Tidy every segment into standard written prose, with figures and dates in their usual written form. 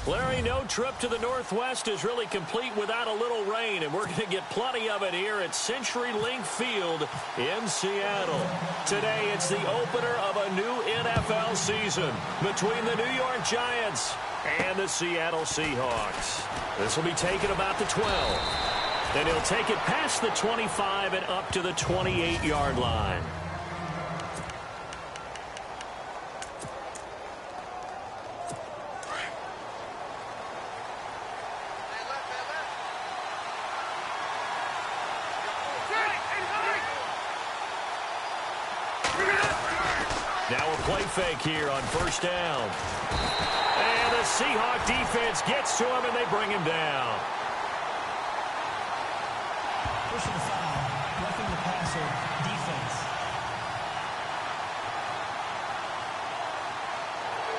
Larry, no trip to the Northwest is really complete without a little rain, and we're going to get plenty of it here at CenturyLink Field in Seattle. Today, it's the opener of a new NFL season between the New York Giants and the Seattle Seahawks. This will be taken about the 12. Then he'll take it past the 25 and up to the 28-yard line. Now a play fake here on first down. And the Seahawk defense gets to him, and they bring him down. Personal foul, roughing the passer, defense.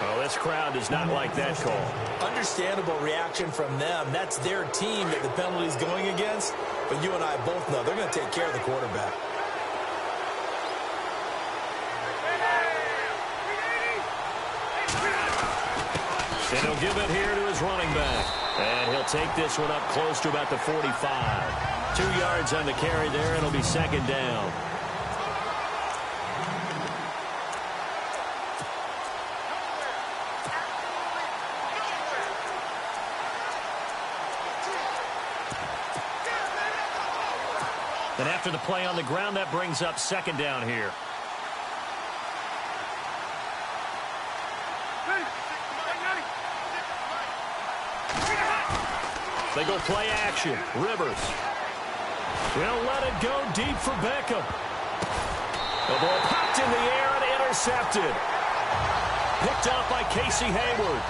Oh, this crowd does not like that call. Understandable reaction from them. That's their team that the penalty's going against. But you and I both know they're going to take care of the quarterback. And he'll give it here to his running back. And he'll take this one up close to about the 45. 2 yards on the carry there, and it'll be second down. And after the play on the ground, that brings up second down here. They go play action. Rivers will let it go deep for Beckham. The ball popped in the air and intercepted. Picked off by Casey Hayward.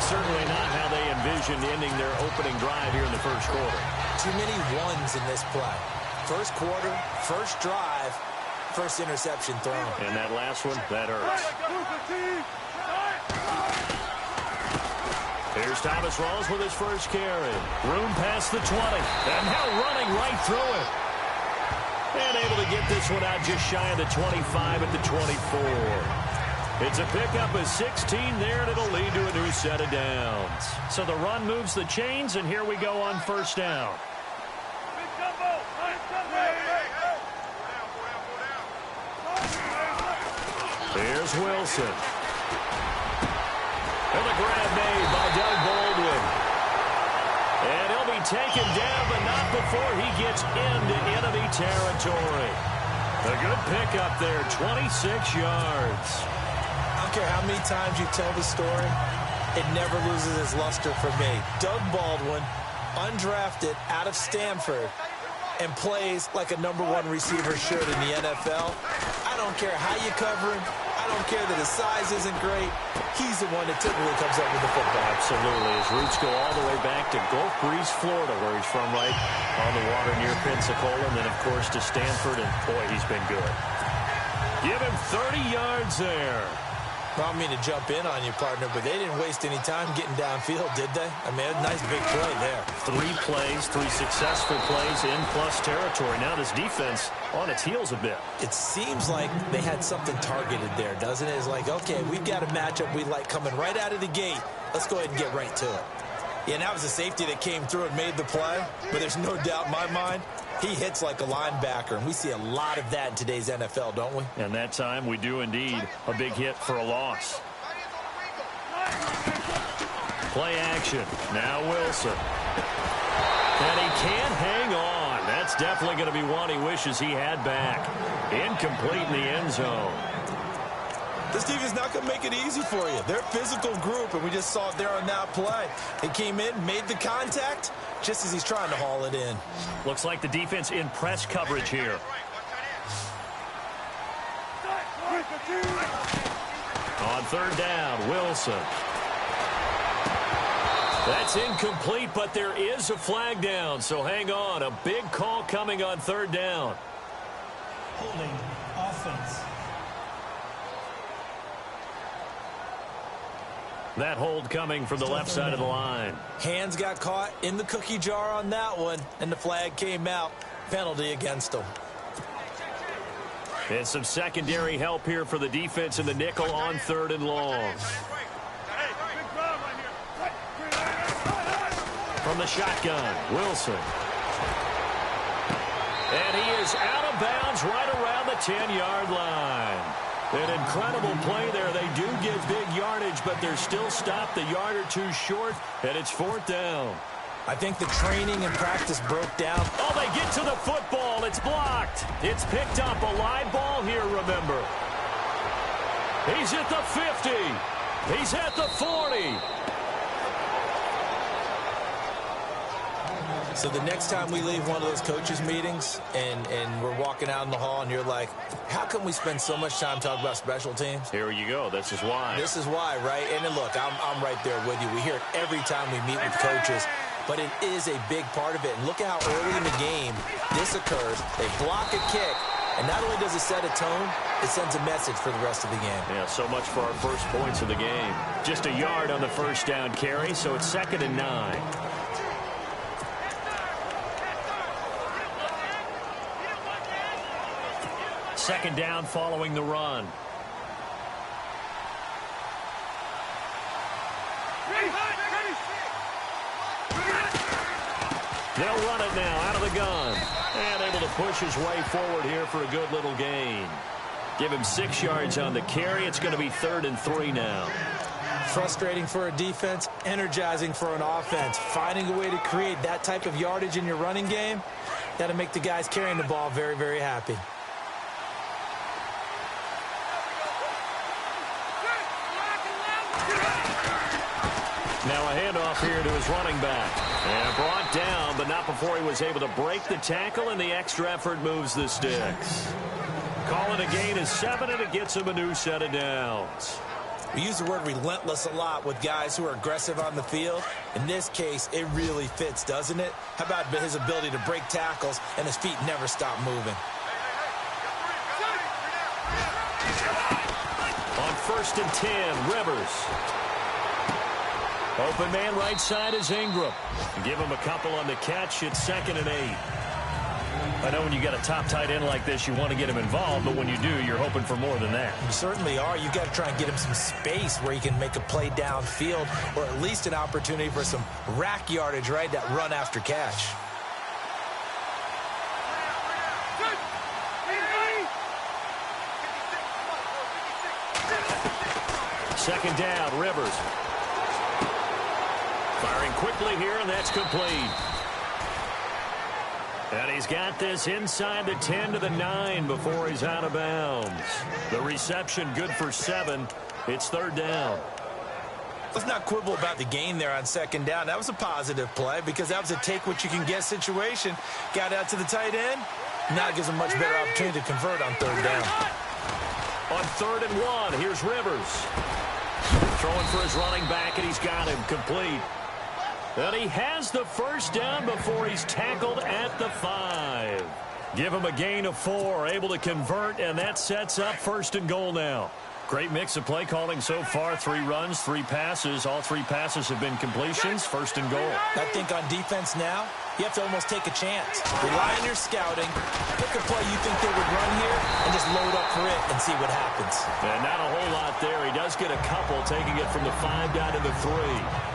Certainly not how they envisioned ending their opening drive here in the first quarter. Too many ones in this play. First quarter, first drive, first interception thrown. And that last one, that hurts. Here's Thomas Rawls with his first carry. Room past the 20. And now running right through it. And able to get this one out just shy of the 25 at the 24. It's a pickup of 16 there, and it'll lead to a new set of downs. So the run moves the chains, and here we go on first down. Here's Wilson. And the grab made by Doug Baldwin. And he'll be taken down, but not before he gets into enemy territory. A good pickup there, 26 yards. I don't care how many times you tell the story, it never loses its luster for me. Doug Baldwin, undrafted out of Stanford, and plays like a #1 receiver should in the NFL. I don't care how you cover him. I don't care that his size isn't great. He's the one that typically comes up with the football. Absolutely. His roots go all the way back to Gulf Breeze, Florida, where he's from, right on the water near Pensacola. And then, of course, to Stanford. And, boy, he's been good. Give him 30 yards there. I don't mean to jump in on you, partner, but they didn't waste any time getting downfield, did they? I mean, a nice big play there. 3 plays, 3 successful plays in plus territory. Now this defense on its heels a bit. It seems like they had something targeted there, doesn't it? It's like, okay, we've got a matchup we like coming right out of the gate. Let's go ahead and get right to it. Yeah, and that was a safety that came through and made the play, but there's no doubt in my mind he hits like a linebacker, and we see a lot of that in today's NFL, don't we? And that time we do indeed. A big hit for a loss. Play action. Now Wilson. And he can't hang on. That's definitely going to be one he wishes he had back. Incomplete in the end zone. This team is not going to make it easy for you. They're a physical group, and we just saw it there on that play. He came in, made the contact, just as he's trying to haul it in. Looks like the defense in press coverage here. On third down, Wilson. That's incomplete, but there is a flag down, so hang on. A big call coming on third down. Holding offense. That hold coming from the left side of the line. Hands got caught in the cookie jar on that one, and the flag came out. Penalty against him. And some secondary help here for the defense in the nickel on third and long. from the shotgun. Wilson. And he is out of bounds right around the 10-yard line. An incredible play there. They do get big yardage, but they're still stopped a yard or two short, and it's 4th down. I think the training and practice broke down. Oh, they get to the football. It's blocked. It's picked up. A live ball here, remember. He's at the 50. He's at the 40. So the next time we leave one of those coaches' meetings and we're walking out in the hall and you're like, how come we spend so much time talking about special teams? Here you go. This is why. This is why, right? And then look, I'm right there with you. We hear it every time we meet with coaches, but it is a big part of it. And look at how early in the game this occurs. They block a kick, and not only does it set a tone, it sends a message for the rest of the game. Yeah, so much for our first points of the game. Just a yard on the first down carry, so it's 2nd and 9. Second down following the run. They'll run it now out of the gun. And able to push his way forward here for a good little gain. Give him 6 yards on the carry. It's going to be 3rd and 3 now. Frustrating for a defense, energizing for an offense. Finding a way to create that type of yardage in your running game, got to make the guys carrying the ball very, very happy. Now a handoff here to his running back. And brought down, but not before he was able to break the tackle, and the extra effort moves the sticks. Calling a gain of 7, and it gets him a new set of downs. We use the word relentless a lot with guys who are aggressive on the field. In this case, it really fits, doesn't it? How about his ability to break tackles and his feet never stop moving? On 1st and 10, Rivers. Open man right side is Ingram. Give him a couple on the catch. It's 2nd and 8. I know when you got a top tight end like this, you want to get him involved, but when you do, you're hoping for more than that. You certainly are. You got to try and get him some space where he can make a play downfield, or at least an opportunity for some rack yardage, right? That run after catch. Second down, Rivers. Firing quickly here, and that's complete. And he's got this inside the 10 to the 9 before he's out of bounds. The reception good for 7. It's 3rd down. Let's not quibble about the gain there on 2nd down. That was a positive play because that was a take-what-you-can-get situation. Got out to the tight end. Now it gives him a much better opportunity to convert on 3rd down. On 3rd and 1, here's Rivers. Throwing for his running back, and he's got him complete. And he has the first down before he's tackled at the 5. Give him a gain of 4, able to convert, and that sets up 1st and goal now. Great mix of play calling so far. 3 runs, 3 passes. All 3 passes have been completions. 1st and goal. I think on defense now, you have to almost take a chance. Rely on your scouting. Pick a play you think they would run here and just load up for it and see what happens. And not a whole lot there. He does get a couple, taking it from the 5 down to the 3.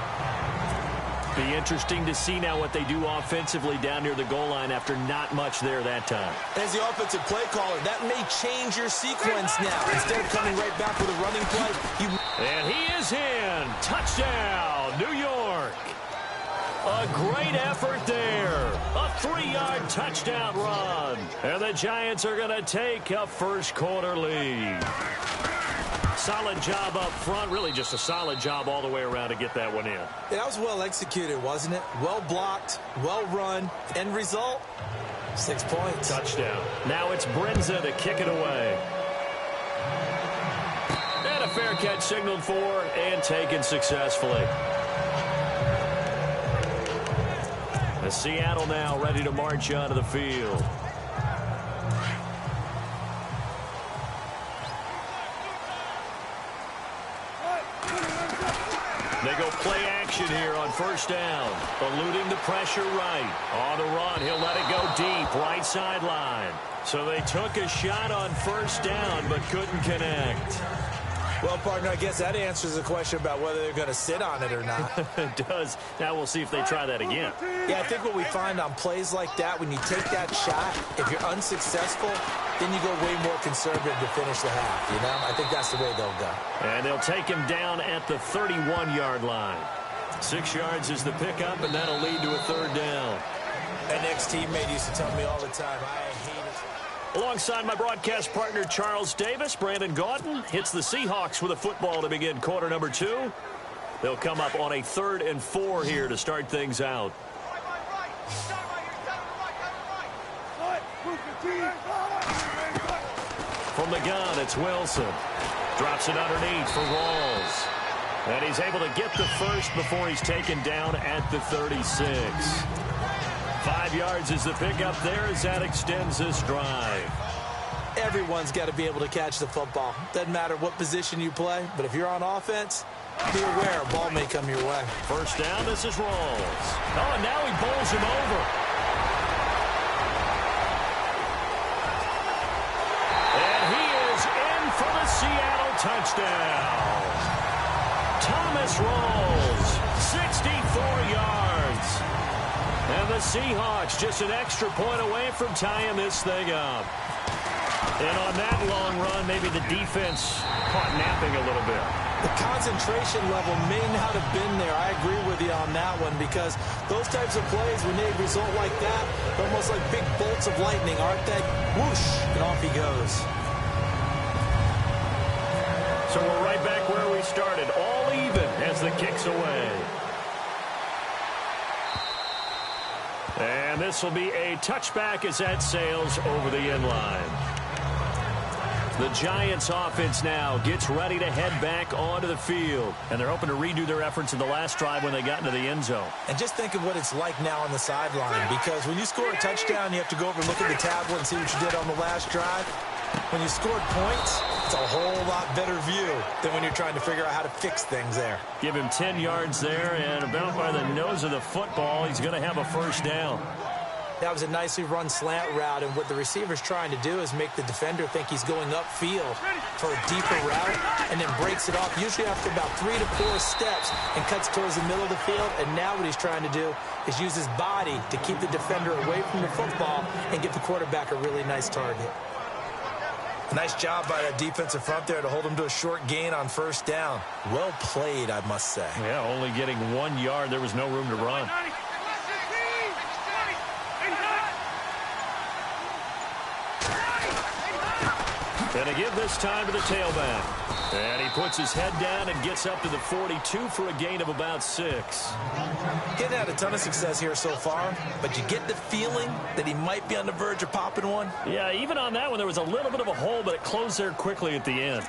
Be interesting to see now what they do offensively down near the goal line after not much there that time. As the offensive play caller, that may change your sequence now. Instead of coming right back with a running play, And he is in. Touchdown, New York. A great effort there. A 3-yard touchdown run. And the Giants are going to take a first-quarter lead. Solid job up front. Really just a solid job all the way around to get that one in. That was well executed, wasn't it? Well blocked, well run. End result, 6 points. Touchdown. Now it's Brenza to kick it away. And a fair catch signaled for and taken successfully. As Seattle now ready to march onto the field. They go play action here on 1st down. Eluding the pressure right. On the run, he'll let it go deep, right sideline. So they took a shot on 1st down, but couldn't connect. Well, partner, I guess that answers the question about whether they're going to sit on it or not. It does. Now we'll see if they try that again. Yeah, I think what we find on plays like that, when you take that shot, if you're unsuccessful, then you go way more conservative to finish the half, you know? I think that's the way they'll go. And they'll take him down at the 31-yard line. 6 yards is the pickup, and that'll lead to a third down. An ex-teammate used to tell me all the time, I hate it. Alongside my broadcast partner, Charles Davis, Brandon Gaudin hits the Seahawks with a football to begin quarter number 2. They'll come up on a 3rd and 4 here to start things out. From the gun, it's Wilson. Drops it underneath for Rawls. And he's able to get the first before he's taken down at the 36. 5 yards is the pickup there as that extends this drive. Everyone's got to be able to catch the football. Doesn't matter what position you play, but if you're on offense, be aware a ball may come your way. First down, this is Rawls. Oh, and now he bowls him over. And he is in for the Seattle touchdown. Thomas Rawls, 64 yards. And the Seahawks just an extra point away from tying this thing up. And on that long run, maybe the defense caught napping a little bit. The concentration level may not have been there. I agree with you on that one because those types of plays, when they result like that, they're almost like big bolts of lightning, aren't they? Whoosh, and off he goes. So we're right back where we started, all even as the kick's away. And this will be a touchback as that sails over the end line. The Giants offense now gets ready to head back onto the field. And they're hoping to redo their efforts in the last drive when they got into the end zone. And just think of what it's like now on the sideline. Because when you score a touchdown, you have to go over and look at the tablet and see what you did on the last drive. When you scored points, it's a whole lot better view than when you're trying to figure out how to fix things there. Give him 10 yards there, and about by the nose of the football, he's going to have a first down. That was a nicely run slant route, and what the receiver's trying to do is make the defender think he's going upfield for a deeper route, and then breaks it off, usually after about 3 to 4 steps, and cuts towards the middle of the field. And now what he's trying to do is use his body to keep the defender away from the football and get the quarterback a really nice target. Nice job by that defensive front there to hold him to a short gain on first down. Well played, I must say. Yeah, only getting 1 yard. There was no room to run. And to give this time to the tailback. And he puts his head down and gets up to the 42 for a gain of about 6. Getting had a ton of success here so far, but you get the feeling that he might be on the verge of popping one. Yeah, even on that one, there was a little bit of a hole, but it closed there quickly at the end.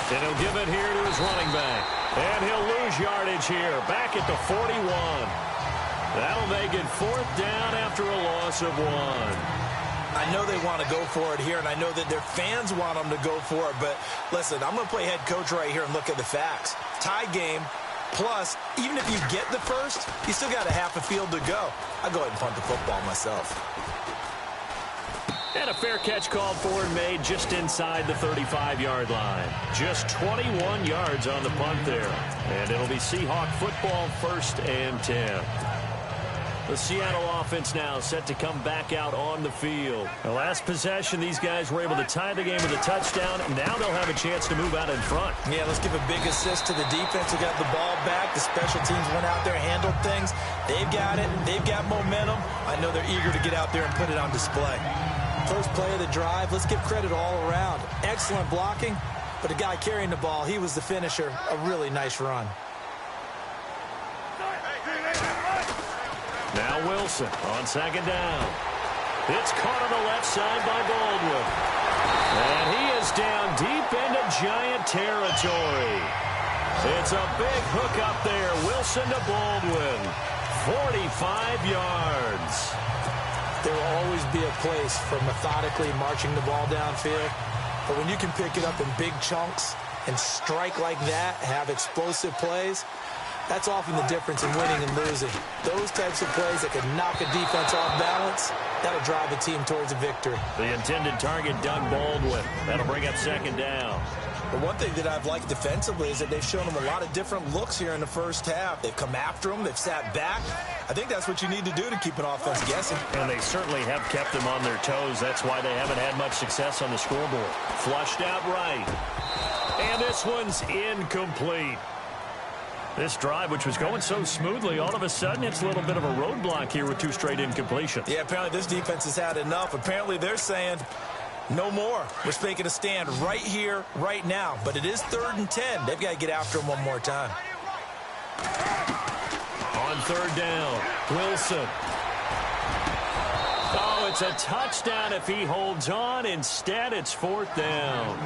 And he'll give it here to his running back. And he'll lose yardage here, back at the 41. That'll make it 4th down after a loss of 1. I know they want to go for it here, and I know that their fans want them to go for it. But listen, I'm going to play head coach right here and look at the facts. Tie game, plus, even if you get the first, you still got a half a field to go. I'll go ahead and punt the football myself. And a fair catch called for and made just inside the 35-yard line. Just 21 yards on the punt there. And it'll be Seahawk football, 1st and 10. The Seattle offense now set to come back out on the field. The last possession, these guys were able to tie the game with a touchdown, and now they'll have a chance to move out in front. Yeah, let's give a big assist to the defense who got the ball back. The special teams went out there, handled things. They've got it. They've got momentum. I know they're eager to get out there and put it on display. First play of the drive, let's give credit all around. Excellent blocking, but the guy carrying the ball, he was the finisher. A really nice run. Now Wilson on 2nd down. It's caught on the left side by Baldwin. And he is down deep into Giant territory. It's a big hook up there. Wilson to Baldwin. 45 yards. There will always be a place for methodically marching the ball downfield. But when you can pick it up in big chunks and strike like that, have explosive plays, that's often the difference in winning and losing. Those types of plays that can knock a defense off balance, that'll drive a team towards a victory. The intended target, Doug Baldwin. That'll bring up second down. But one thing that I've liked defensively is that they've shown them a lot of different looks here in the first half. They've come after them. They've sat back. I think that's what you need to do to keep an offense guessing. And they certainly have kept them on their toes. That's why they haven't had much success on the scoreboard. Flushed out right. And this one's incomplete. This drive, which was going so smoothly, all of a sudden it's a little bit of a roadblock here with 2 straight incompletions. Yeah, apparently this defense has had enough. Apparently they're saying no more. We're making a stand right here, right now. But it is 3rd and 10. They've got to get after him one more time. On 3rd down, Wilson. Oh, it's a touchdown if he holds on. Instead, it's 4th down.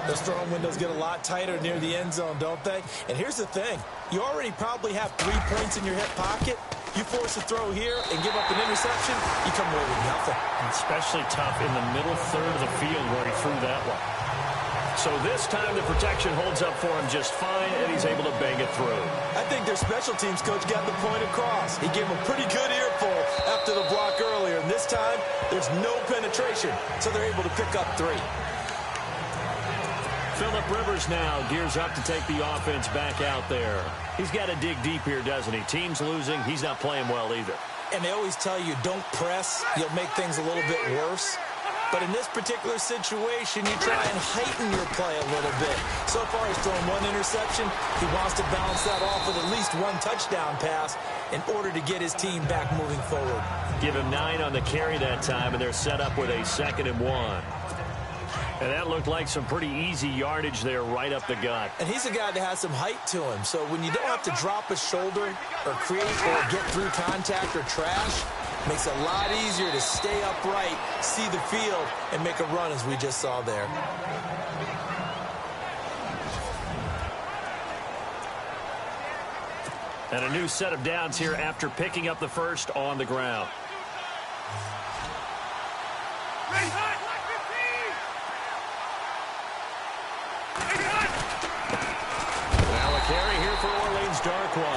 Those throwing windows get a lot tighter near the end zone, don't they? And here's the thing. You already probably have 3 points in your hip pocket. You force a throw here and give up an interception, you come away with nothing. Especially tough in the middle third of the field where he threw that one. So this time the protection holds up for him just fine, and he's able to bang it through. I think their special teams coach got the point across. He gave him a pretty good earful after the block earlier. And this time, there's no penetration, so they're able to pick up 3. Phillip Rivers now gears up to take the offense back out there. He's got to dig deep here, doesn't he? Team's losing. He's not playing well either. And they always tell you, don't press. You'll make things a little bit worse. But in this particular situation, you try and heighten your play a little bit. So far, he's thrown 1 interception. He wants to balance that off with at least 1 touchdown pass in order to get his team back moving forward. Give him 9 on the carry that time, and they're set up with a 2nd and 1. And that looked like some pretty easy yardage there right up the gut. And he's a guy that has some height to him. So when you don't have to drop a shoulder or create or get through contact or trash, makes it a lot easier to stay upright, see the field, and make a run as we just saw there. And a new set of downs here after picking up the first on the ground. Carry here for Orleans Darkwa.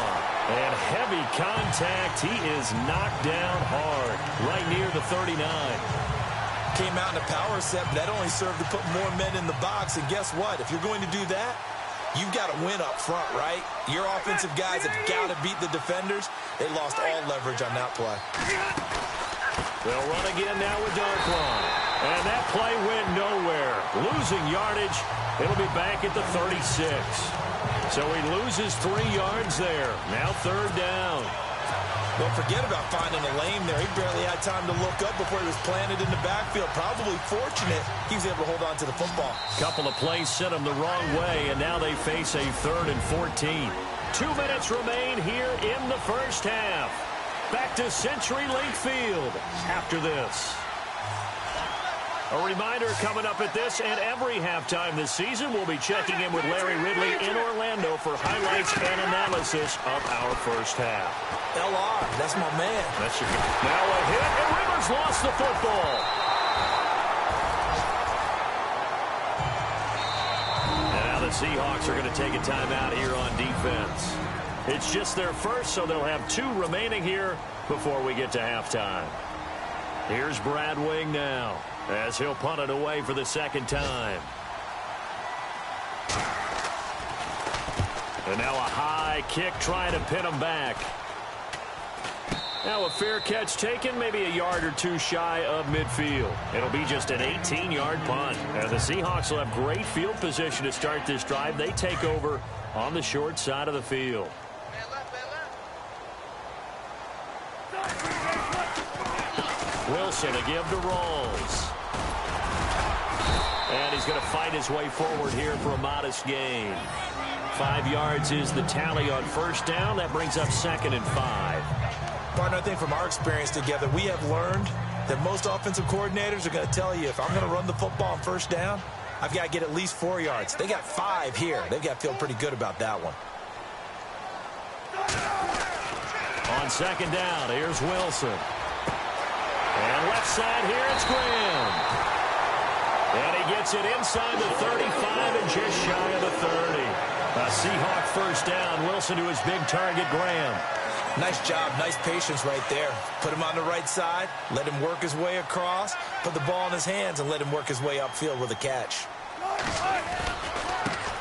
And heavy contact. He is knocked down hard, right near the 39. Came out in a power set, but that only served to put more men in the box. And guess what? If you're going to do that, you've got to win up front, right? Your offensive guys have got to beat the defenders. They lost all leverage on that play. They'll run again now with Darkwa. And that play went nowhere. Losing yardage. It'll be back at the 36. So he loses 3 yards there. Now 3rd down. Don't forget about finding a lane there. He barely had time to look up before he was planted in the backfield. Probably fortunate he was able to hold on to the football. Couple of plays sent him the wrong way, and now they face a 3rd and 14. 2 minutes remain here in the first half. Back to CenturyLink Field after this. A reminder coming up at this and every halftime this season, we'll be checking in with Larry Ridley in Orlando for highlights and analysis of our first half. LR, that's my man. That's your guy. Now a hit, and Rivers lost the football. And now the Seahawks are going to take a timeout here on defense. It's just their first, so they'll have 2 remaining here before we get to halftime. Here's Brad Wing now, as he'll punt it away for the 2nd time. And now a high kick trying to pin him back. Now a fair catch taken, maybe a yard or 2 shy of midfield. It'll be just an 18-yard punt. And the Seahawks will have great field position to start this drive. They take over on the short side of the field. Wilson a give to Rawls. And he's going to fight his way forward here for a modest gain. 5 yards is the tally on 1st down. That brings up 2nd and 5. Partner, I think from our experience together, we have learned that most offensive coordinators are going to tell you, if I'm going to run the football on 1st down, I've got to get at least 4 yards. They got 5 here. They've got to feel pretty good about that one. On 2nd down, here's Wilson. And left side here, it's Graham. And he gets it inside the 35 and just shy of the 30. A Seahawk first down. Wilson to his big target, Graham. Nice job, nice patience right there. Put him on the right side, let him work his way across, put the ball in his hands, and let him work his way upfield with a catch.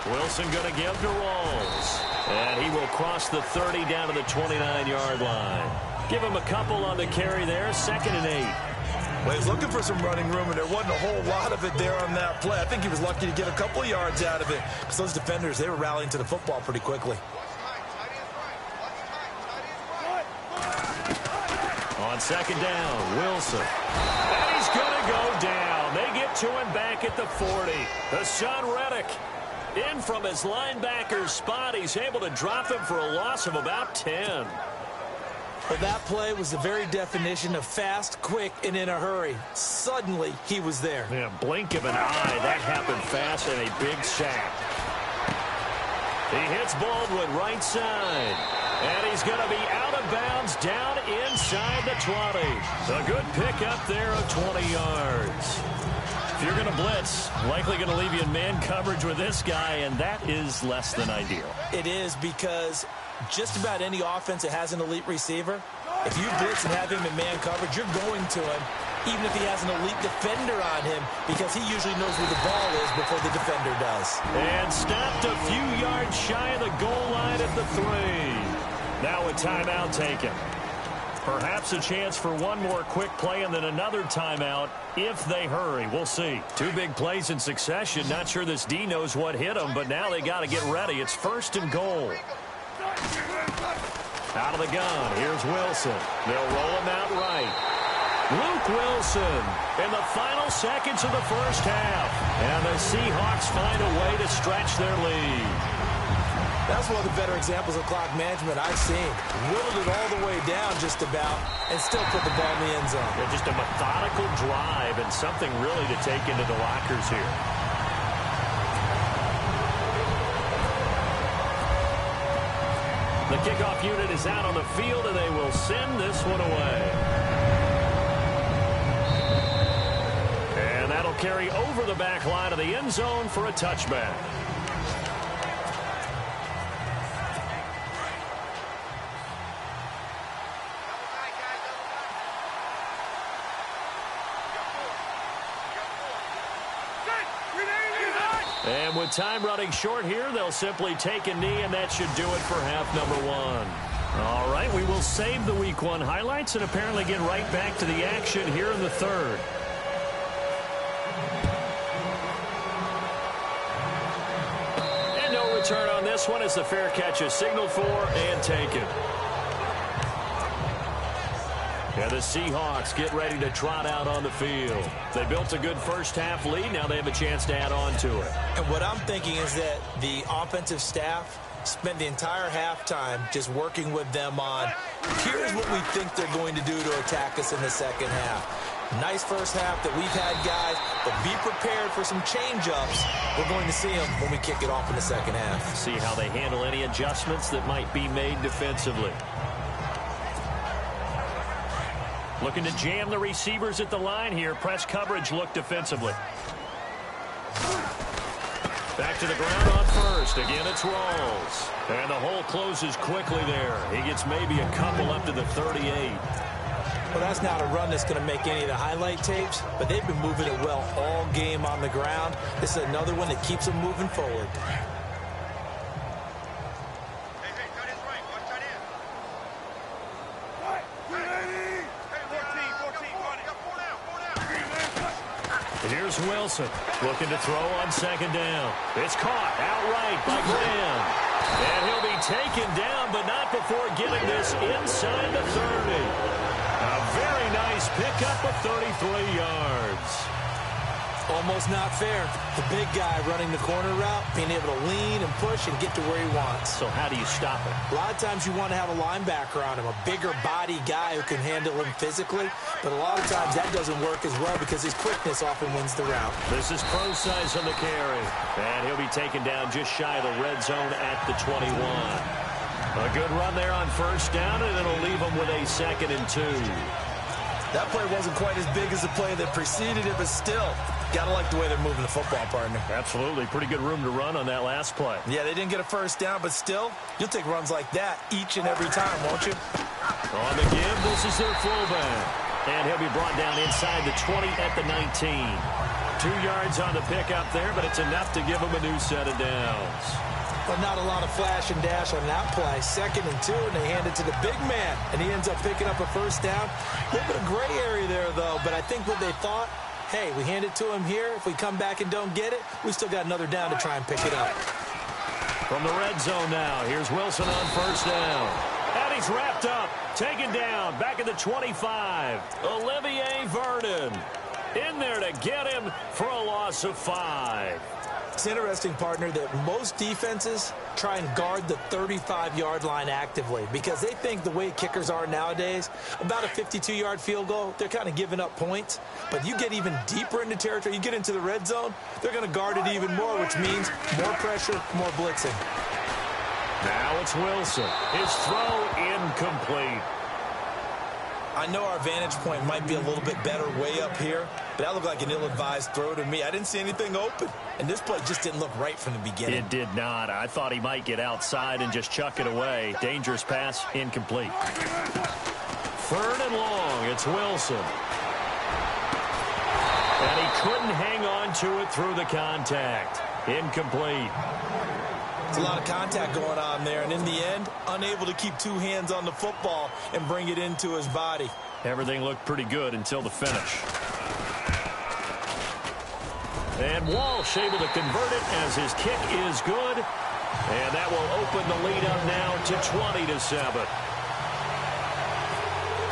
Wilson going to give to Rawls. And he will cross the 30 down to the 29-yard line. Give him a couple on the carry there, 2nd and 8. Well, he was looking for some running room, and there wasn't a whole lot of it there on that play. I think he was lucky to get a couple yards out of it, because those defenders, they were rallying to the football pretty quickly. On 2nd down, Wilson. And he's going to go down. They get to him back at the 40. Hassan Reddick in from his linebacker's spot. He's able to drop him for a loss of about 10. Well, that play was the very definition of fast, quick, and in a hurry. Suddenly, he was there. Yeah, blink of an eye. That happened fast and a big sack. He hits Baldwin right side. And he's going to be out of bounds down inside the 20. A good pickup there of 20 yards. If you're going to blitz, likely going to leave you in man coverage with this guy, and that is less than ideal. It is, because just about any offense that has an elite receiver, if you blitz and have him in man coverage, you're going to him, even if he has an elite defender on him, because he usually knows where the ball is before the defender does. And stopped a few yards shy of the goal line at the 3. Now a timeout taken. Perhaps a chance for one more quick play and then another timeout if they hurry. We'll see. 2 big plays in succession. Not sure this D knows what hit them, but now they got to get ready. It's 1st and goal. Out of the gun. Here's Wilson. They'll roll him out right. Luke Wilson in the final seconds of the first half. And the Seahawks find a way to stretch their lead. That's one of the better examples of clock management I've seen. Whittled it all the way down just about and still put the ball in the end zone. Yeah, just a methodical drive and something really to take into the lockers here. The kickoff unit is out on the field, and they will send this one away. And that'll carry over the back line of the end zone for a touchback. And with time running short here, they'll simply take a knee, and that should do it for half number 1. All right, we will save the Week 1 highlights and apparently get right back to the action here in the 3rd. And no return on this one as the fair catch is signaled for and taken. And the Seahawks get ready to trot out on the field. They built a good first half lead. Now they have a chance to add on to it. And what I'm thinking is that the offensive staff spent the entire halftime just working with them on, here's what we think they're going to do to attack us in the second half. Nice first half that we've had, guys, but be prepared for some change-ups. We're going to see them when we kick it off in the second half. See how they handle any adjustments that might be made defensively. Looking to jam the receivers at the line here. Press coverage look defensively. Back to the ground on first. Again, it's Rawls. And the hole closes quickly there. He gets maybe a couple up to the 38. Well, that's not a run that's going to make any of the highlight tapes, but they've been moving it well all game on the ground. This is another one that keeps them moving forward. Here's Wilson looking to throw on second down. It's caught outright by Graham. And he'll be taken down, but not before getting this inside the 30. A very nice pickup of 33 yards. Almost not fair. The big guy running the corner route, being able to lean and push and get to where he wants. So how do you stop it? A lot of times you want to have a linebacker on him, a bigger body guy who can handle him physically. But a lot of times that doesn't work as well because his quickness often wins the route. This is pro size on the carry. And he'll be taken down just shy of the red zone at the 21. A good run there on first down, and it'll leave him with a 2nd and 2. That play wasn't quite as big as the play that preceded it, but still, gotta like the way they're moving the football, partner. Absolutely. Pretty good room to run on that last play. Yeah, they didn't get a first down, but still, you'll take runs like that each and every time, won't you? On the give, this is their fullback. And he'll be brought down inside the 20 at the 19. 2 yards on the pickup there, but it's enough to give him a new set of downs. But not a lot of flash and dash on that play. 2nd and 2, and they hand it to the big man. And he ends up picking up a first down. A little bit of gray area there, though. But I think what they thought, hey, we hand it to him here. If we come back and don't get it, we still got another down to try and pick it up. From the red zone now, here's Wilson on first down. And he's wrapped up, taken down, back at the 25. Olivier Vernon in there to get him for a loss of 5. It's interesting, partner, that most defenses try and guard the 35-yard line actively because they think the way kickers are nowadays, about a 52-yard field goal, they're kind of giving up points. But you get even deeper into territory, you get into the red zone, they're going to guard it even more, which means more pressure, more blitzing. Now it's Wilson. His throw incomplete. I know our vantage point might be a little bit better way up here, but that looked like an ill-advised throw to me. I didn't see anything open, and this play just didn't look right from the beginning. It did not. I thought he might get outside and just chuck it away. Dangerous pass, incomplete. 3rd and long, it's Wilson. And he couldn't hang on to it through the contact. Incomplete. It's a lot of contact going on there, and in the end, unable to keep 2 hands on the football and bring it into his body. Everything looked pretty good until the finish. And Walsh able to convert it as his kick is good. And that will open the lead up now to 20-7.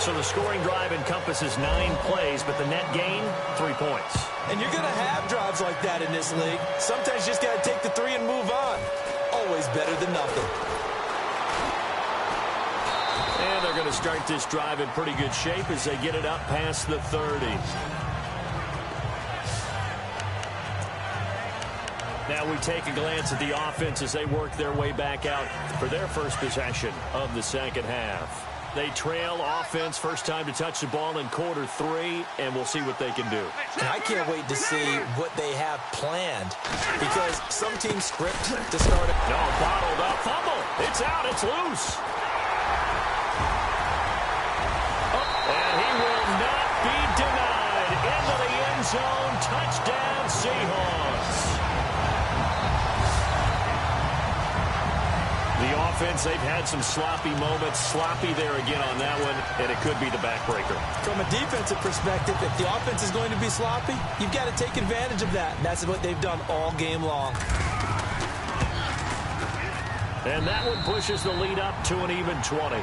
So the scoring drive encompasses 9 plays, but the net gain, 3 points. And you're going to have drives like that in this league. Sometimes you just got to take the 3 and move on. Always better than nothing. And they're going to start this drive in pretty good shape as they get it up past the 30. Now we take a glance at the offense as they work their way back out for their first possession of the second half. They trail offense, first time to touch the ball in quarter 3, and we'll see what they can do. And I can't wait to see what they have planned because some teams script to start it. No, bottled up, fumble. It's out, it's loose. And he will not be denied. Into the end zone, touchdown Seahawks. The offense, they've had some sloppy moments. Sloppy there again on that one, and it could be the backbreaker. From a defensive perspective, if the offense is going to be sloppy, you've got to take advantage of that. And that's what they've done all game long. And that one pushes the lead up to an even 20.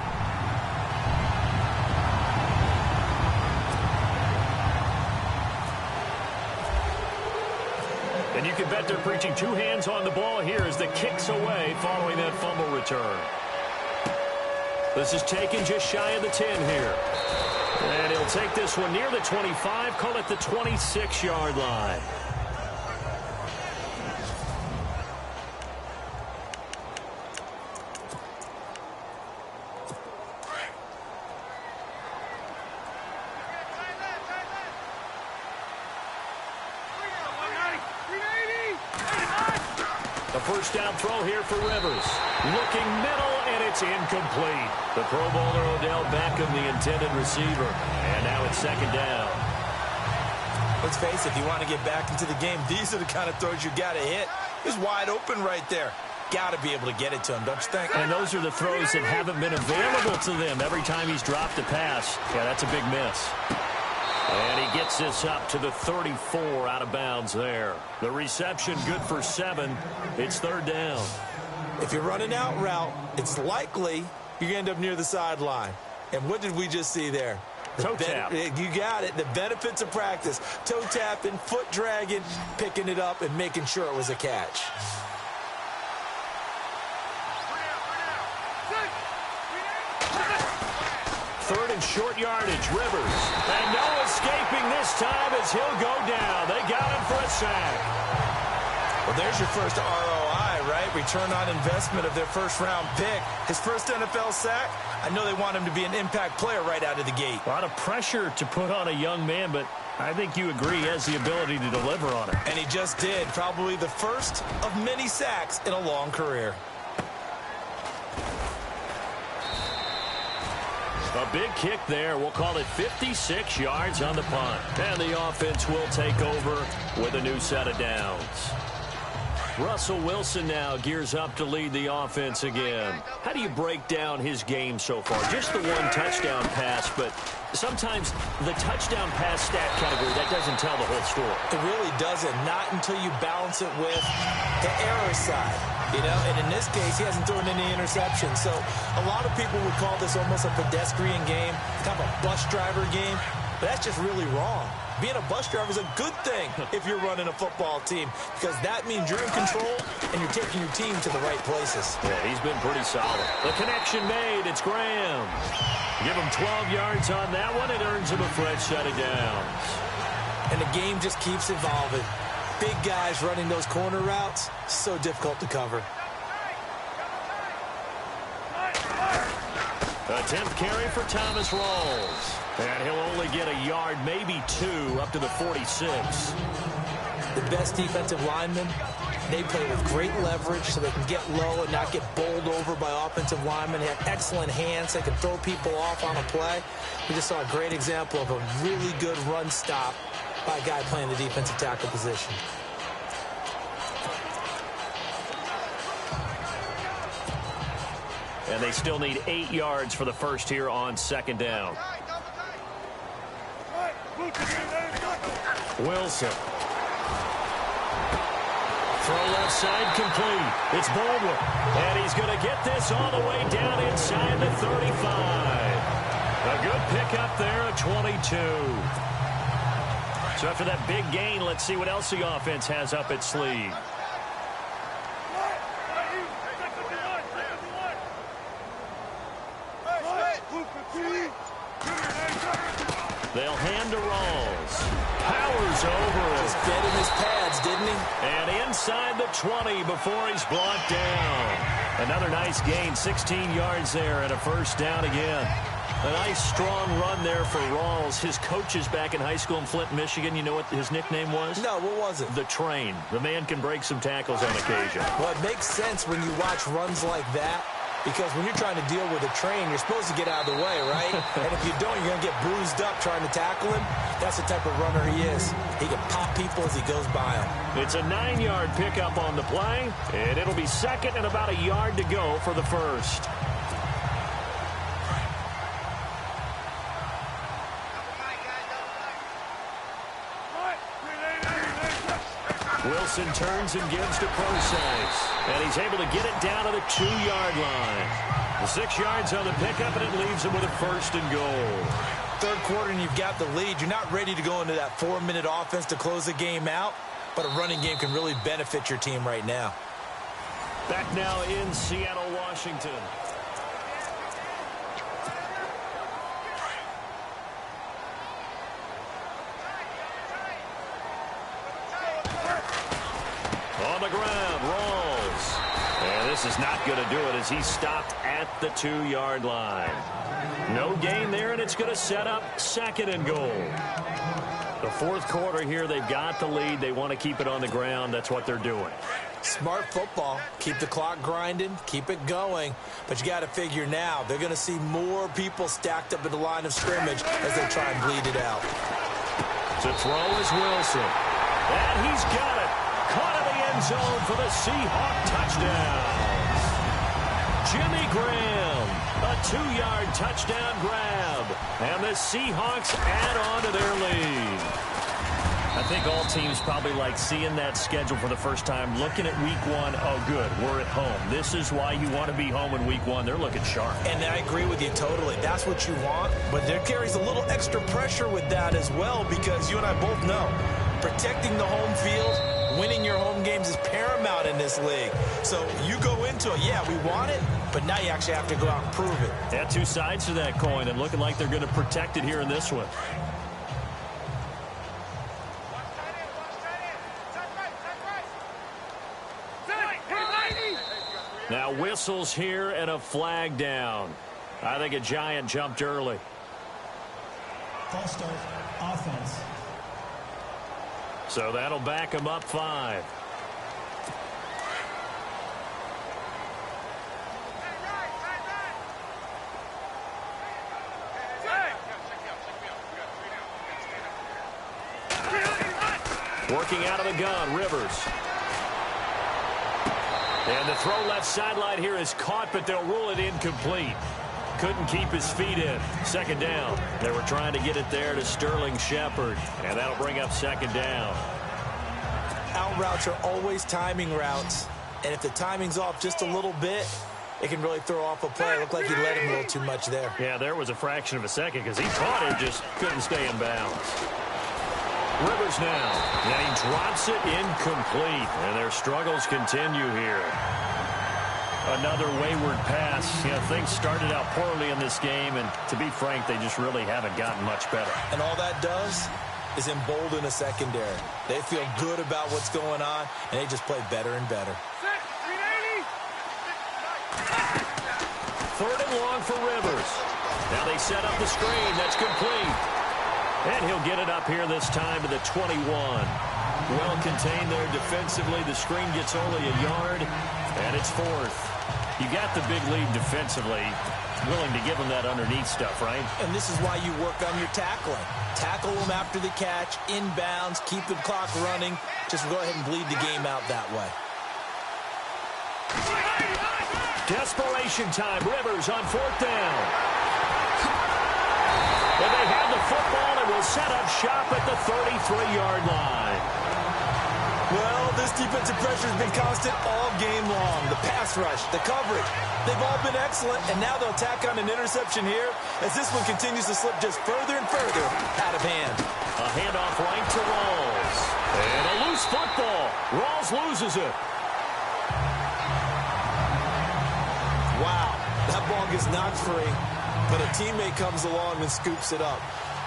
And you can bet they're preaching 2 hands on the ball here as the kick's away following that fumble return. This is taken just shy of the 10 here. And he'll take this one near the 25, call it the 26-yard line. The first down throw here for Rivers. Looking middle, and it's incomplete. The Pro Bowler Odell Beckham, the intended receiver. And now it's 2nd down. Let's face it, if you want to get back into the game, these are the kind of throws you got to hit. He's wide open right there. Got to be able to get it to him, don't you think? And those are the throws that haven't been available to them every time he's dropped a pass. Yeah, that's a big miss. And he gets this up to the 34 out of bounds there. The reception good for 7. It's 3rd down. If you're running out route, it's likely you're going to end up near the sideline. And what did we just see there? Toe tap. You got it. The benefits of practice. Toe tapping, foot dragging, picking it up, and making sure it was a catch. Third and short yardage, Rivers. And no escaping this time as he'll go down. They got him for a sack. Well, there's your first ROI right? Return on investment of their first-round pick. His first NFL sack, I know they want him to be an impact player right out of the gate. A lot of pressure to put on a young man, but I think you agree he has the ability to deliver on it. And he just did. Probably the first of many sacks in a long career. A big kick there. We'll call it 56 yards on the punt. And the offense will take over with a new set of downs. Russell Wilson now gears up to lead the offense again. How do you break down his game so far? Just the one touchdown pass, but sometimes the touchdown pass stat category, that doesn't tell the whole story. It really doesn't. Not until you balance it with the error side. You know, and in this case, he hasn't thrown any interceptions. So a lot of people would call this almost a pedestrian game, kind of a bus driver game. But that's just really wrong. Being a bus driver is a good thing if you're running a football team, because that means you're in control and you're taking your team to the right places. Yeah, he's been pretty solid. The connection made. It's Graham. Give him 12 yards on that one. It earns him a fresh set of downs. And the game just keeps evolving. Big guys running those corner routes, so difficult to cover. A 10th carry for Thomas Rawls. And he'll only get a yard, maybe two, up to the 46. The best defensive linemen, they play with great leverage so they can get low and not get bowled over by offensive linemen. They have excellent hands. They can throw people off on a play. We just saw a great example of a really good run stop by a guy playing the defensive tackle position. And they still need 8 yards for the first here on second down. Wilson. Throw left side complete. It's Baldwin. And he's going to get this all the way down inside the 35. A good pickup there at 22. So after that big gain, let's see what else the offense has up its sleeve. They'll hand to Rawls. Powers over it. Just dead in his pads, didn't he? And inside the 20 before he's brought down. Another nice gain, 16 yards there and a first down again. A nice strong run there for Rawls. His coaches back in high school in Flint, Michigan, you know what his nickname was? No, what was it? The Train. The man can break some tackles on occasion. Well, it makes sense when you watch runs like that, because when you're trying to deal with a train, you're supposed to get out of the way, right? And if you don't, you're going to get bruised up trying to tackle him. That's the type of runner he is. He can pop people as he goes by them. It's a 9-yard pickup on the play, and it'll be second and about a yard to go for the first. Wilson turns and gives to Process. And he's able to get it down to the 2-yard line. The 6 yards on the pickup, and it leaves him with a first and goal. Third quarter, and you've got the lead. You're not ready to go into that 4-minute offense to close the game out, but a running game can really benefit your team right now. Back now in Seattle, Washington. On the ground, Rawls. And this is not going to do it as he's stopped at the 2-yard line. No gain there, and it's going to set up second and goal. The fourth quarter here, they've got the lead. They want to keep it on the ground. That's what they're doing. Smart football. Keep the clock grinding. Keep it going. But you got to figure now, they're going to see more people stacked up at the line of scrimmage as they try and bleed it out. To throw is Wilson. And he's got it. Caught in the end zone for the Seahawk touchdown. Jimmy Graham, a 2-yard touchdown grab. And the Seahawks add on to their lead. I think all teams probably like seeing that schedule for the first time, looking at week 1. Oh, good, we're at home. This is why you want to be home in week 1. They're looking sharp. And I agree with you totally. That's what you want. But there carries a little extra pressure with that as well, because you and I both know protecting the home field, winning your home games is paramount in this league. So you go into it, yeah, we want it, but now you actually have to go out and prove it. Yeah, two sides to that coin, and looking like they're going to protect it here in this one. Now whistles here and a flag down. I think a Giant jumped early. False start, offense. So that'll back him up 5. Working out of the gun, Rivers. And the throw left sideline here is caught, but they'll rule it incomplete. Couldn't keep his feet in. 2nd down. They were trying to get it there to Sterling Shepard, and that'll bring up 2nd down. Out routes are always timing routes, and if the timing's off just a little bit, it can really throw off a play. It looked like he let him a little too much there. Yeah, there was a fraction of a second because he caught it, just couldn't stay in bounds. Rivers now, and he drops it incomplete, and their struggles continue here. Another wayward pass. You know, things started out poorly in this game, and to be frank, they just really haven't gotten much better. And all that does is embolden a secondary. They feel good about what's going on, and they just play better and better. 3rd and long for Rivers. Now they set up the screen. That's complete. And he'll get it up here this time to the 21. Well contained there defensively. The screen gets only a yard, and it's 4th. You got the big lead defensively. Willing to give them that underneath stuff, right? And this is why you work on your tackling. Tackle them after the catch, inbounds, keep the clock running. Just go ahead and bleed the game out that way. Desperation time. Rivers on 4th down. And they have the football and will set up shop at the 33-yard line. Well, this defensive pressure has been constant all game long. The pass rush, the coverage, they've all been excellent, and now they'll tack on an interception here as this one continues to slip just further and further out of hand. A handoff right to Rawls. And a loose football. Rawls loses it. Wow, that ball gets knocked free, but a teammate comes along and scoops it up.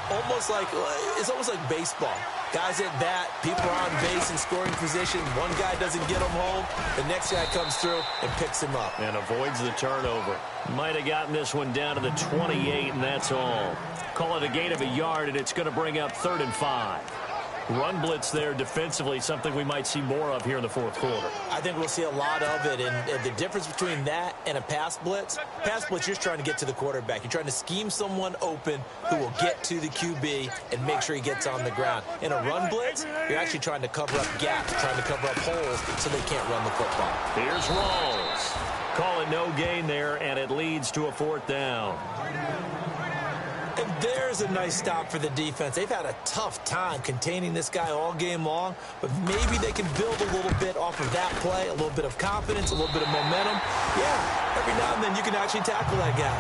It's almost like baseball. Guys at bat, people are on base in scoring position. One guy doesn't get him home. The next guy comes through and picks him up. And avoids the turnover. Might have gotten this one down to the 28, and that's all. Call it a gain of a yard, and it's going to bring up 3rd and 5. Run blitz there defensively, something we might see more of here in the 4th quarter. I think we'll see a lot of it, and the difference between that and a pass blitz, you're just trying to get to the quarterback. You're trying to scheme someone open who will get to the QB and make sure he gets on the ground. In a run blitz, you're actually trying to cover up gaps, trying to cover up holes so they can't run the football. Here's Rawls. Call it no gain there, and it leads to a 4th down. And there's a nice stop for the defense. They've had a tough time containing this guy all game long, but maybe they can build a little bit off of that play, a little bit of confidence, a little bit of momentum. Yeah, every now and then you can actually tackle that guy.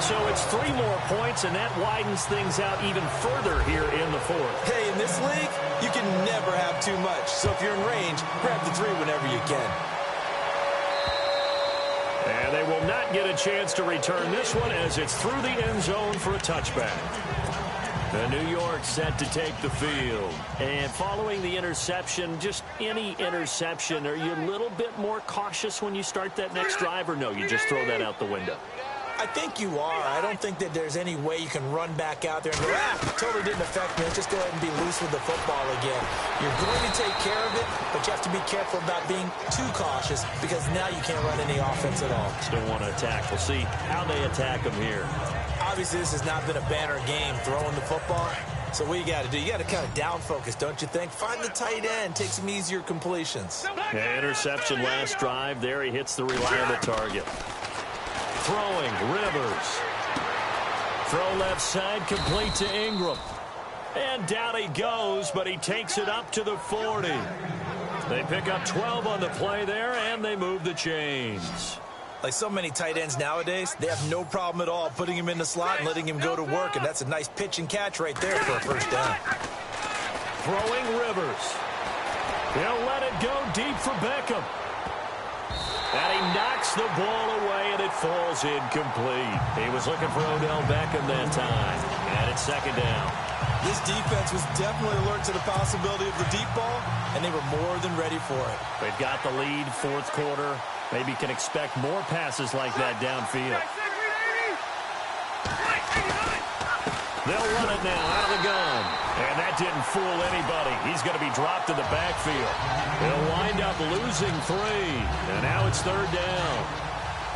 So it's 3 more points, and that widens things out even further here in the 4th. Hey, in this league, you can never have too much. So if you're in range, grab the 3 whenever you can. And they will not get a chance to return this one as it's through the end zone for a touchback. The New York set to take the field. And following the interception, just any interception, are you a little bit more cautious when you start that next drive, or no, you just throw that out the window? I think you are. I don't think that there's any way you can run back out there and go, totally didn't affect me. Let's just go ahead and be loose with the football again. You're going to take care of it, but you have to be careful about being too cautious because now you can't run any offense at all. Still want to attack. We'll see how they attack them here. Obviously, this has not been a banner game throwing the football. So what you got to do, you got to kind of down focus, don't you think? Find the tight end, take some easier completions. Interception last drive. There he hits the reliable target. Throwing, Rivers. Throw left side, complete to Ingram. And down he goes, but he takes it up to the 40. They pick up 12 on the play there, and they move the chains. Like so many tight ends nowadays, they have no problem at all putting him in the slot and letting him go to work, and that's a nice pitch and catch right there for a first down. Throwing Rivers. He'll let it go deep for Beckham. And he knocks the ball away, and it falls incomplete. He was looking for Odell Beckham that time. And it's 2nd down. This defense was definitely alert to the possibility of the deep ball, and they were more than ready for it. They've got the lead, fourth quarter. Maybe can expect more passes like that downfield. They'll run it now out of the gun. And that didn't fool anybody. He's going to be dropped in the backfield. They'll wind up losing 3. And now it's third down.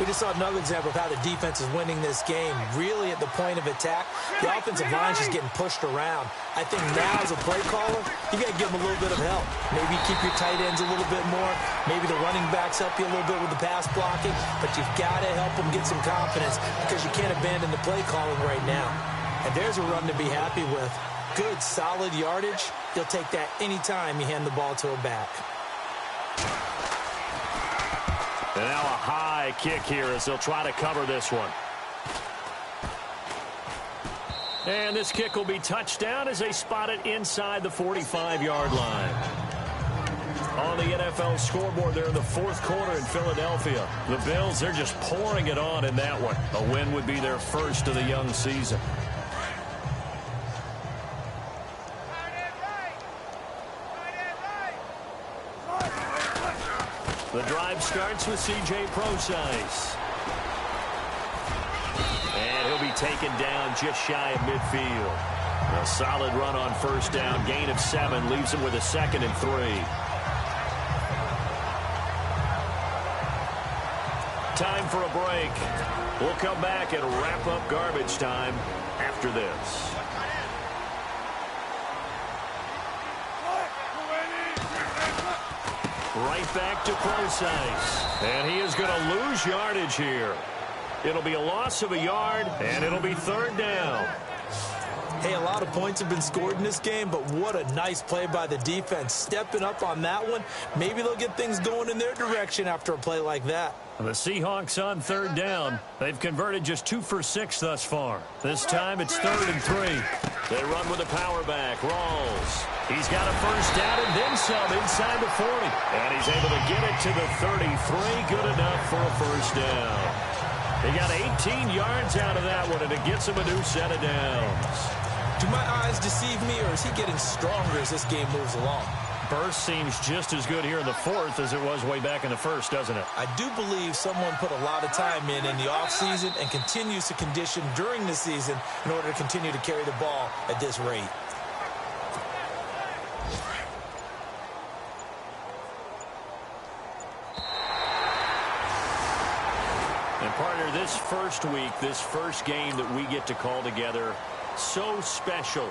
We just saw another example of how the defense is winning this game. Really at the point of attack, the offensive line's just getting pushed around. I think now as a play caller, you got to give them a little bit of help. Maybe keep your tight ends a little bit more. Maybe the running backs help you a little bit with the pass blocking. But you've got to help them get some confidence because you can't abandon the play calling right now. And there's a run to be happy with. Good, solid yardage. You'll take that anytime you hand the ball to a back. And now a high kick here as they'll try to cover this one. And this kick will be touchdown as they spot it inside the 45-yard line. On the NFL scoreboard there in the fourth quarter in Philadelphia. The Bills, they're just pouring it on in that one. A win would be their first of the young season. The drive starts with C.J. Procise. And he'll be taken down just shy of midfield. A solid run on first down. Gain of 7 leaves him with a 2nd and 3. Time for a break. We'll come back and wrap up garbage time after this. Right back to Procise. And he is going to lose yardage here. It'll be a loss of a yard, and it'll be third down. Hey, a lot of points have been scored in this game, but what a nice play by the defense. Stepping up on that one. Maybe they'll get things going in their direction after a play like that. The Seahawks on third down. They've converted just 2 for 6 thus far. This time it's 3rd and 3. They run with a power back. Rawls. He's got a first down and then some inside the 40. And he's able to get it to the 33. Good enough for a first down. He got 18 yards out of that one, and it gets him a new set of downs. Do my eyes deceive me, or is he getting stronger as this game moves along? Burst seems just as good here in the fourth as it was way back in the first, doesn't it? I do believe someone put a lot of time in the offseason and continues to condition during the season in order to continue to carry the ball at this rate. And partner, this first week, this first game that we get to call together, so special.